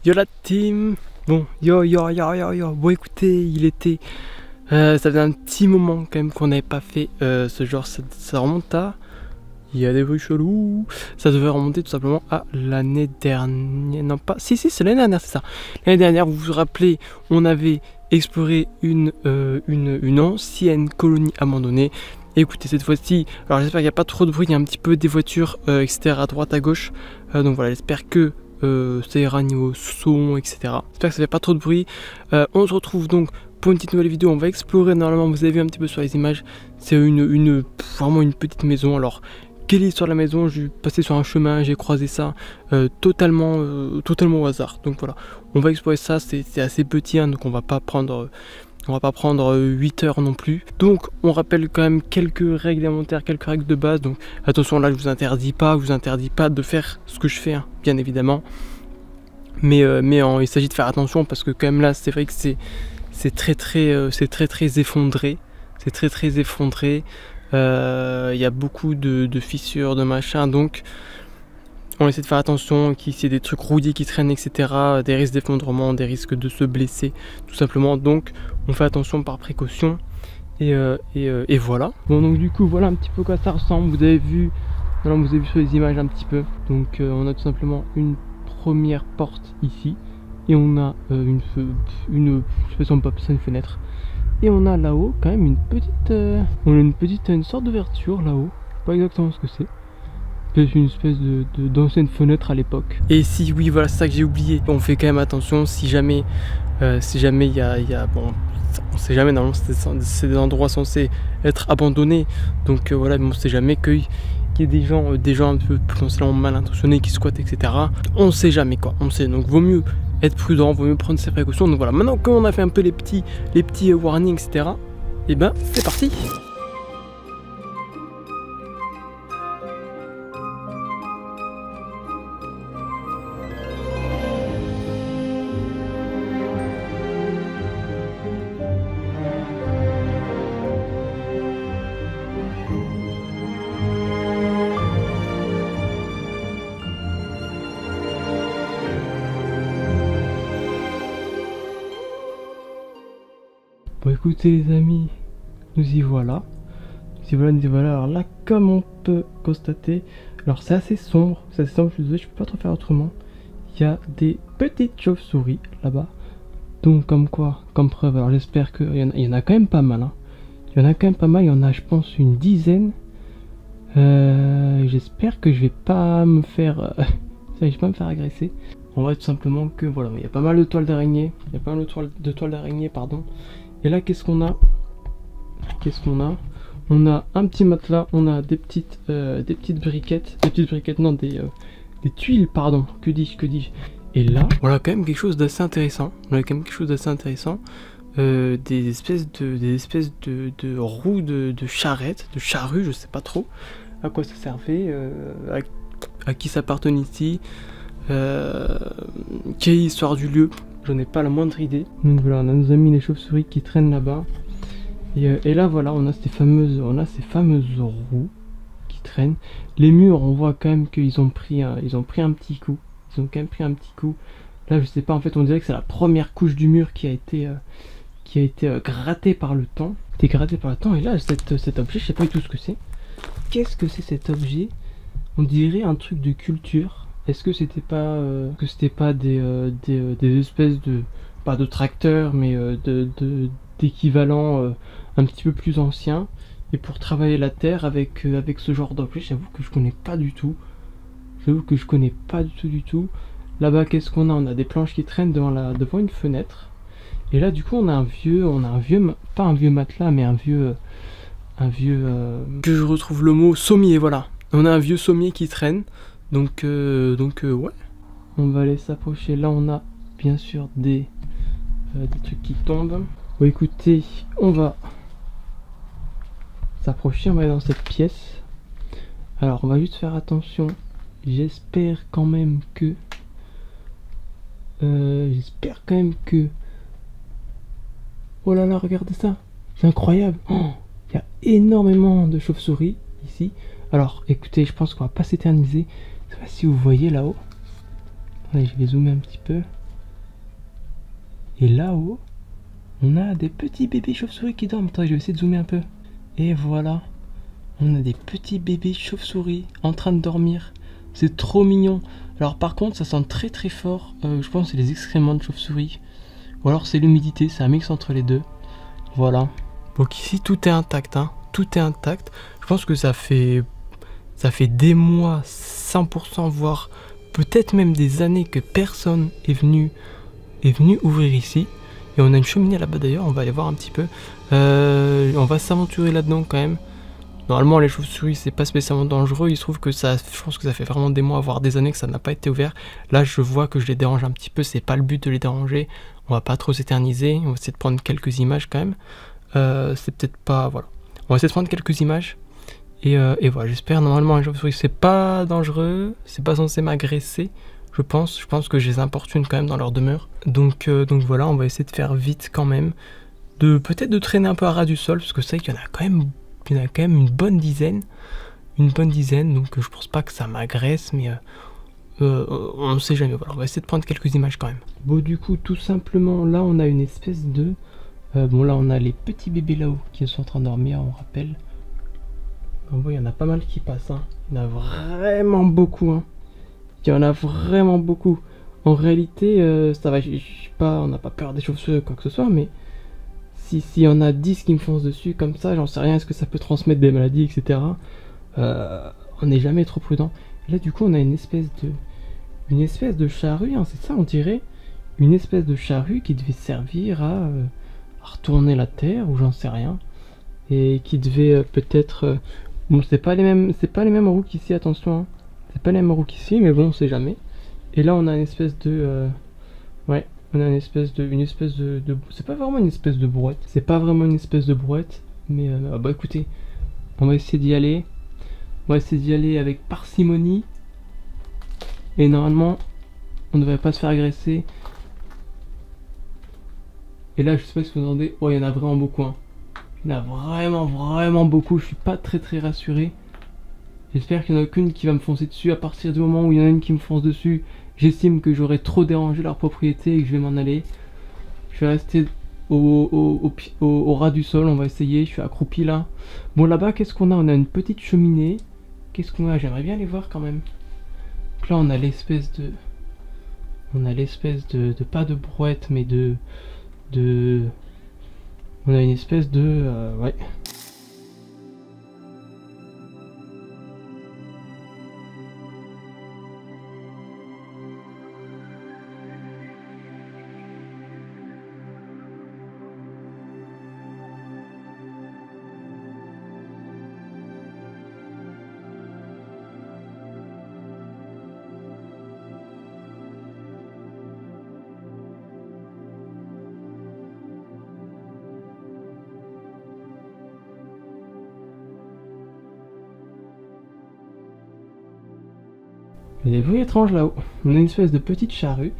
Yo la team. Bon, yo. Bon écoutez, il était... ça faisait un petit moment quand même qu'on n'avait pas fait ce genre, ça remonte à... Il y a des bruits chelous. Ça devait remonter tout simplement à l'année dernière. Non pas... Si, c'est l'année dernière, c'est ça. L'année dernière, vous vous rappelez, on avait exploré une ancienne colonie abandonnée. Et écoutez, cette fois-ci, alors j'espère qu'il n'y a pas trop de bruit, il y a un petit peu des voitures, etc. à droite, à gauche. Donc voilà, j'espère que ça ira niveau son, etc. J'espère que ça fait pas trop de bruit. On se retrouve donc pour une petite nouvelle vidéo. On va explorer, normalement vous avez vu un petit peu sur les images, c'est vraiment une petite maison. Alors quelle est l'histoire de la maison? Je suis passé sur un chemin, j'ai croisé ça totalement au hasard. Donc voilà, on va explorer ça, c'est assez petit hein, donc on va pas prendre 8 heures non plus. Donc on rappelle quand même quelques règles élémentaires, quelques règles de base. Donc attention, là je vous interdis pas de faire ce que je fais hein, bien évidemment. Mais il s'agit de faire attention parce que quand même là c'est vrai que c'est très effondré. C'est très effondré. Il y a beaucoup de fissures, de machin, donc on essaie de faire attention qu'il y ait des trucs rouillés qui traînent, etc. Des risques d'effondrement, des risques de se blesser, tout simplement. Donc on fait attention par précaution. Et voilà. Bon, donc du coup, voilà un petit peu quoi ça ressemble. Vous avez vu sur les images un petit peu. Donc on a tout simplement une première porte ici. Et on a je sais pas si on peut appeler ça une fenêtre. Et on a là-haut quand même une sorte d'ouverture là-haut. Je sais pas exactement ce que c'est. C'est une espèce d'ancienne fenêtre à l'époque. Et si oui, voilà, c'est ça que j'ai oublié. On fait quand même attention si jamais il y a bon, on sait jamais, normalement c'est des endroits censés être abandonnés. Donc voilà, mais on sait jamais qu'il y ait des gens un peu potentiellement mal intentionnés qui squattent, etc. On sait jamais quoi. On sait, donc vaut mieux être prudent, vaut mieux prendre ses précautions. Donc voilà, maintenant qu'on a fait un peu les petits warnings, etc. Et ben c'est parti. Bon écoutez les amis, nous y voilà. Alors là, comme on peut constater, alors c'est assez sombre, je suis désolé, je peux pas trop faire autrement. Il y a des petites chauves-souris là-bas. Donc comme preuve, alors j'espère qu'il y en a quand même pas mal hein. Il y en a quand même pas mal, il y en a je pense une dizaine. J'espère que je vais pas me faire agresser. On va tout simplement que voilà, il y a pas mal de toiles d'araignée. Pardon. Et là qu'est-ce qu'on a? On a un petit matelas, on a des petites briquettes. Non, des tuiles, pardon. Que dis-je? Et là, voilà quand même quelque chose d'assez intéressant. Des espèces de roues de charrette, de charrue, je sais pas trop à quoi ça servait, à qui ça appartenait ici, quelle est l'histoire du lieu, j'en ai pas la moindre idée. Donc voilà, on a nos amis les chauves-souris qui traînent là-bas. Et là voilà, on a ces fameuses roues qui traînent. Les murs, on voit quand même qu'ils ont pris un petit coup. Ils ont quand même pris un petit coup. Là je sais pas, en fait on dirait que c'est la première couche du mur qui a été grattée par le temps. Et là cet objet, je sais pas du tout ce que c'est. Qu'est-ce que c'est cet objet? On dirait un truc de culture. Est-ce que c'était pas des espèces de, pas de tracteurs, mais d'équivalents un petit peu plus anciens, et pour travailler la terre avec ce genre d'objet? J'avoue que je connais pas du tout. Du tout. Là-bas, qu'est-ce qu'on a? On a des planches qui traînent devant une fenêtre. Et là, du coup, on a un vieux, pas un vieux matelas, mais un vieux, que je retrouve le mot, sommier, voilà. On a un vieux sommier qui traîne. Donc ouais. On va aller s'approcher. Là, on a bien sûr des trucs qui tombent. Bon, écoutez, on va s'approcher. On va aller dans cette pièce. Alors, on va juste faire attention. J'espère quand même que oh là là, regardez ça, c'est incroyable. Il y a énormément de chauves-souris ici. Alors écoutez, je pense qu'on va pas s'éterniser. Je sais pas si vous voyez là-haut. Allez, je vais zoomer un petit peu. Et là-haut, on a des petits bébés chauves-souris qui dorment. Attends, je vais essayer de zoomer un peu. Et voilà, on a des petits bébés chauves-souris en train de dormir. C'est trop mignon. Alors par contre, ça sent très très fort. Je pense que c'est les excréments de chauve-souris. Ou alors c'est l'humidité, c'est un mix entre les deux. Voilà. Donc ici, tout est intact, hein. Tout est intact. Je pense que ça fait des mois, 100%, voire peut-être même des années que personne est venu ouvrir ici. Et on a une cheminée là-bas d'ailleurs, on va aller voir un petit peu. On va s'aventurer là-dedans quand même. Normalement les chauves-souris c'est pas spécialement dangereux, il se trouve que ça, je pense que ça fait vraiment des mois, voire des années que ça n'a pas été ouvert. Là je vois que je les dérange un petit peu, c'est pas le but de les déranger. On va pas trop s'éterniser, on va essayer de prendre quelques images quand même. C'est peut-être pas, voilà. On va essayer de prendre quelques images. Et voilà, j'espère, normalement les chauves-souris c'est pas dangereux, c'est pas censé m'agresser. Je pense que je les importune quand même dans leur demeure. Donc voilà, on va essayer de faire vite quand même. Peut-être de traîner un peu à ras du sol, parce que c'est vrai qu'il y en a quand même une bonne dizaine. Donc je pense pas que ça m'agresse, mais on ne sait jamais. Voilà, on va essayer de prendre quelques images quand même. Bon, du coup, tout simplement, là on a une espèce de... bon, là on a les petits bébés là-haut qui sont en train de dormir, on rappelle. On voit, il y en a pas mal qui passent, hein. Il y en a vraiment beaucoup, hein. Il y en a vraiment beaucoup. En réalité, ça va, on n'a pas peur des chauves-souris ou quoi que ce soit, mais s'il y en a 10 qui me foncent dessus comme ça, j'en sais rien, est-ce que ça peut transmettre des maladies, etc. On n'est jamais trop prudent. Et là, du coup, on a une espèce de charrue, hein, c'est ça, on dirait. Une espèce de charrue qui devait servir à retourner la terre, ou j'en sais rien. Et qui devait peut-être... bon, c'est pas les mêmes roues qu'ici, attention, hein. C'est pas les mêmes roues qu'ici, mais bon, on sait jamais. Et là, on a une espèce de... ouais, on a une espèce de... c'est pas vraiment une espèce de brouette. C'est pas vraiment une espèce de brouette. Mais bah écoutez, on va essayer d'y aller. On va essayer d'y aller avec parcimonie. Et normalement, on ne devrait pas se faire agresser. Et là, je sais pas si vous entendez... oh, il y en a vraiment beaucoup, hein. Il y en a vraiment beaucoup. Je suis pas très rassuré. J'espère qu'il n'y en a aucune qui va me foncer dessus. À partir du moment où il y en a une qui me fonce dessus, j'estime que j'aurais trop dérangé leur propriété et que je vais m'en aller. Je vais rester au ras du sol, on va essayer. Je suis accroupi là. Bon, là-bas, qu'est-ce qu'on a? On a une petite cheminée. Qu'est-ce qu'on a? J'aimerais bien les voir quand même. Donc là, on a l'espèce de... pas de brouette, mais on a une espèce de... ouais. Il y a des bruits étranges là-haut. On a une espèce de petite charrue.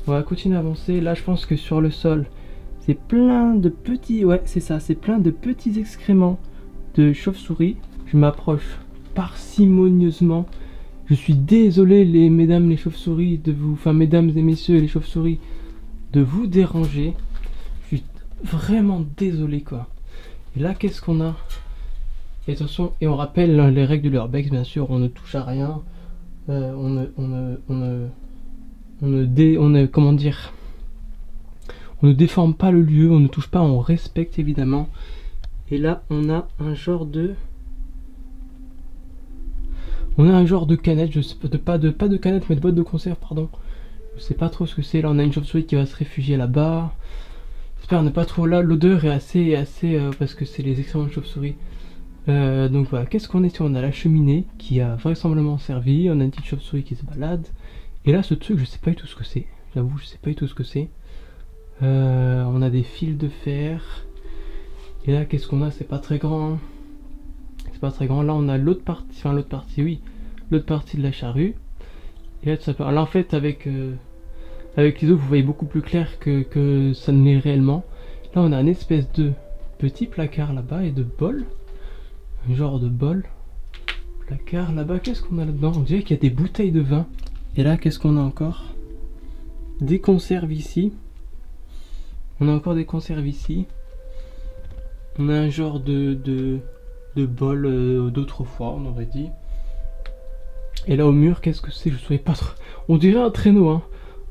On va continuer à avancer. Là, je pense que sur le sol, c'est plein de petits... ouais, c'est ça. C'est plein de petits excréments de chauves-souris. Je m'approche parcimonieusement. Je suis désolé, mesdames les chauves-souris, de vous... enfin, mesdames et messieurs les chauves-souris, de vous déranger. Je suis vraiment désolé, quoi. Et là, qu'est-ce qu'on a? Et attention, et on rappelle les règles de l'urbex, bien sûr. On ne touche à rien. Comment dire, on ne déforme pas le lieu, on ne touche pas, on respecte évidemment. Et là on a un genre de canette, je sais pas de canette, mais de boîte de conserve, pardon. Je sais pas trop ce que c'est. Là on a une chauve-souris qui va se réfugier là-bas. J'espère ne pas trop là, l'odeur est assez parce que c'est les excréments de chauve-souris. Donc voilà, qu'est-ce qu'on est ici? On a la cheminée qui a vraisemblablement servi, on a une petite chauve-souris qui se balade. Et là ce truc, je sais pas du tout ce que c'est, j'avoue, je sais pas du tout ce que c'est. On a des fils de fer. Et là qu'est-ce qu'on a? C'est pas très grand, hein. C'est pas très grand. Là on a l'autre partie, enfin l'autre partie, oui, l'autre partie de la charrue. Et là, là en fait avec les autres vous voyez beaucoup plus clair que ça ne l'est réellement. Là on a une espèce de petit placard là-bas et de bol. Un genre de bol. Placard là-bas, qu'est-ce qu'on a là-dedans? On dirait qu'il y a des bouteilles de vin. Et là, qu'est-ce qu'on a encore? Des conserves ici. On a encore des conserves ici. On a un genre de bol d'autrefois, on aurait dit. Et là au mur, qu'est-ce que c'est? Je ne savais pas trop. On dirait un traîneau, hein.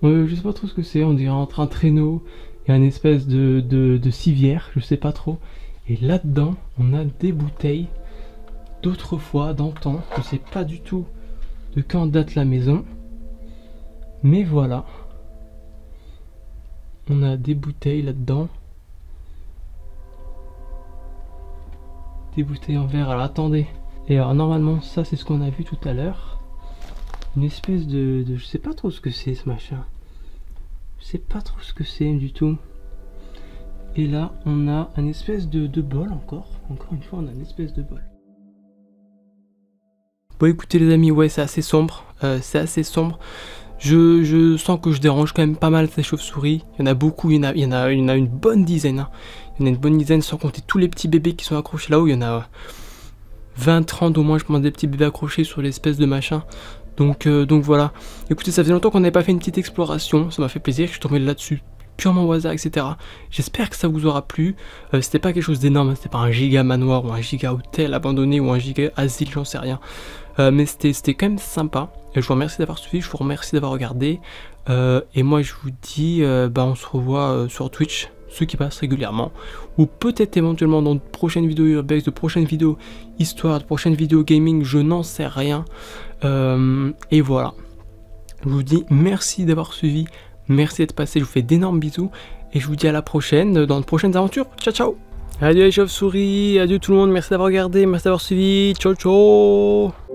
Je sais pas trop ce que c'est. On dirait entre un traîneau et un espèce de civière, je sais pas trop. Et là-dedans, on a des bouteilles d'autrefois, d'antan. Je sais pas du tout de quand date la maison. Mais voilà. On a des bouteilles là-dedans. Des bouteilles en verre. Alors attendez. Et alors normalement, ça c'est ce qu'on a vu tout à l'heure. Une espèce de... Je sais pas trop ce que c'est ce machin. Je sais pas trop ce que c'est du tout. Et là, on a un espèce de bol encore. Encore une fois, on a une espèce de bol. Bon écoutez les amis, ouais c'est assez sombre. Je sens que je dérange quand même pas mal ces chauves-souris. Il y en a beaucoup, il y en a une bonne dizaine. Hein. Il y en a une bonne dizaine sans compter tous les petits bébés qui sont accrochés là-haut. Il y en a 20, 30 au moins, je pense, des petits bébés accrochés sur l'espèce de machin. Donc voilà. Écoutez, ça faisait longtemps qu'on n'avait pas fait une petite exploration. Ça m'a fait plaisir, je suis tombé là-dessus purement au hasard, etc. J'espère que ça vous aura plu. C'était pas quelque chose d'énorme, c'était pas un giga manoir ou un giga hôtel abandonné ou un giga asile, j'en sais rien. Mais c'était quand même sympa. Je vous remercie d'avoir suivi, je vous remercie d'avoir regardé. Et moi je vous dis, on se revoit sur Twitch, ceux qui passent régulièrement. Ou peut-être éventuellement dans de prochaines vidéos urbex, de prochaines vidéos histoire, de prochaines vidéos gaming, je n'en sais rien. Et voilà. Je vous dis merci d'avoir suivi, merci d'être passé, je vous fais d'énormes bisous. Et je vous dis à la prochaine, dans de prochaines aventures. Ciao ciao. Adieu les chauves-souris, adieu tout le monde, merci d'avoir regardé, merci d'avoir suivi. Ciao ciao.